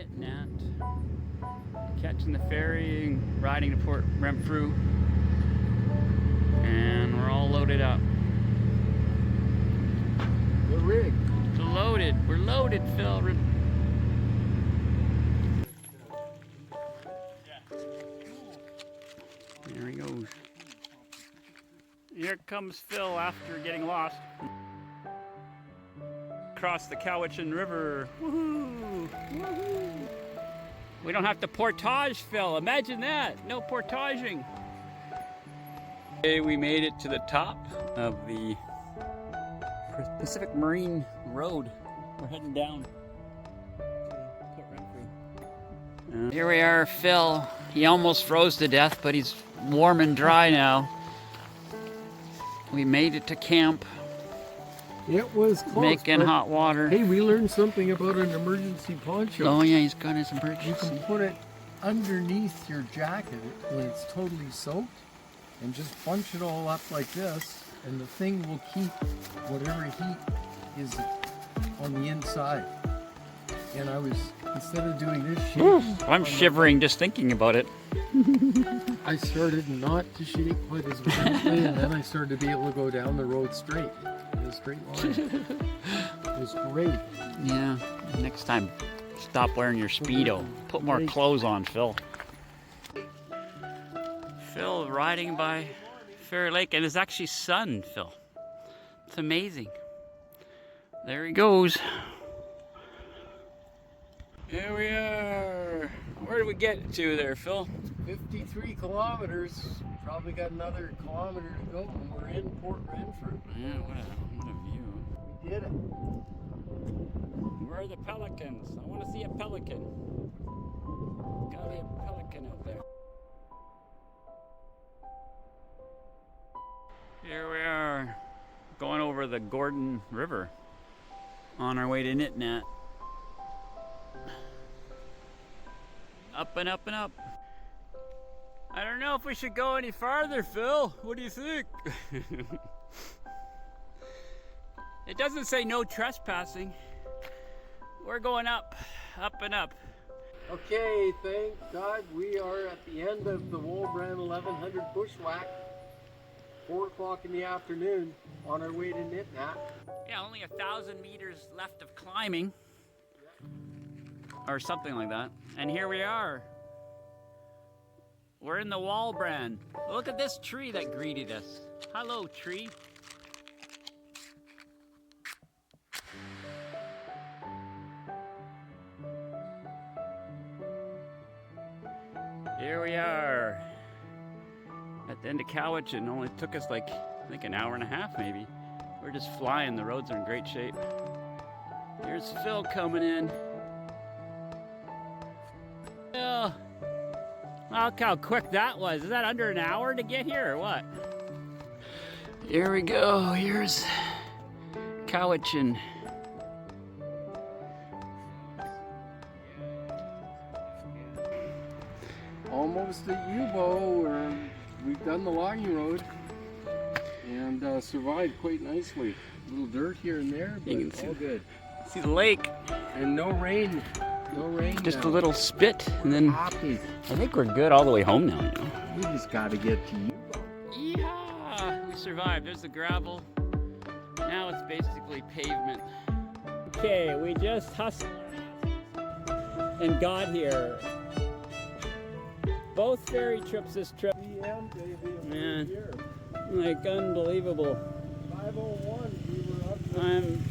Nitinat. Catching the ferry and riding to Port Renfrew. And we're all loaded up. The rig. We're loaded. We're loaded, Phil. There he goes. Here comes Phil after getting lost. Across the Cowichan River. Woohoo! Woohoo! We don't have to portage, Phil. Imagine that. No portaging. Okay, we made it to the top of the Pacific Marine Road. We're heading down to Port Renfrew. Here we are, Phil. He almost froze to death, but he's warm and dry now. We made it to camp. It was close. Making hot water. Hey, we learned something about an emergency poncho. Oh yeah, he's got his emergency. You can put it underneath your jacket when it's totally soaked and just bunch it all up like this, and the thing will keep whatever heat is on the inside. And I was, instead of doing this shit, I'm shivering just thinking about it. I started not to shake quite as violently, and then I started to be able to go down the road straight, in a straight line. It was great. Yeah, next time, stop wearing your Speedo. Put more clothes on, Phil. Phil riding by Fairy Lake, and it's actually sun, Phil. It's amazing. There he goes. Here we are. Where did we get to there, Phil? 53 kilometers. Probably got another kilometer to go, and we're in Port Renfrew. Yeah, what a view. We did it. Where are the pelicans? I want to see a pelican. Gotta be a pelican out there. Here we are, going over the Gordon River on our way to Nitinat. Up and up and up. I don't know if we should go any farther, Phil. What do you think? It doesn't say no trespassing. We're going up, up and up. Okay, thank God we are at the end of the Walbran 1100 bushwhack. 4 o'clock in the afternoon on our way to Nitinat. Yeah, only 1,000 meters left of climbing. Or something like that. And here we are. We're in the Walbran. Look at this tree that greeted us. Hello, tree. Here we are. At the end of Cowichan. Only took us like, I think an hour and a half maybe. We're just flying. The roads are in great shape. Here's Phil coming in. Well, look how quick that was. Is that under an hour to get here or what? Here we go. Here's Cowichan. Almost at Yubo, where we've done the logging road and survived quite nicely. A little dirt here and there, but it's all good. See the lake. And no rain. No rain. Just now. a little spit, and then Happy. I think we're good all the way home now. You know? We just got to get to you. Yeah, we survived. There's the gravel. Now it's basically pavement. Okay, we just hustled and got here. Both ferry trips this trip. Man, like unbelievable. 5:01. We were up. I'm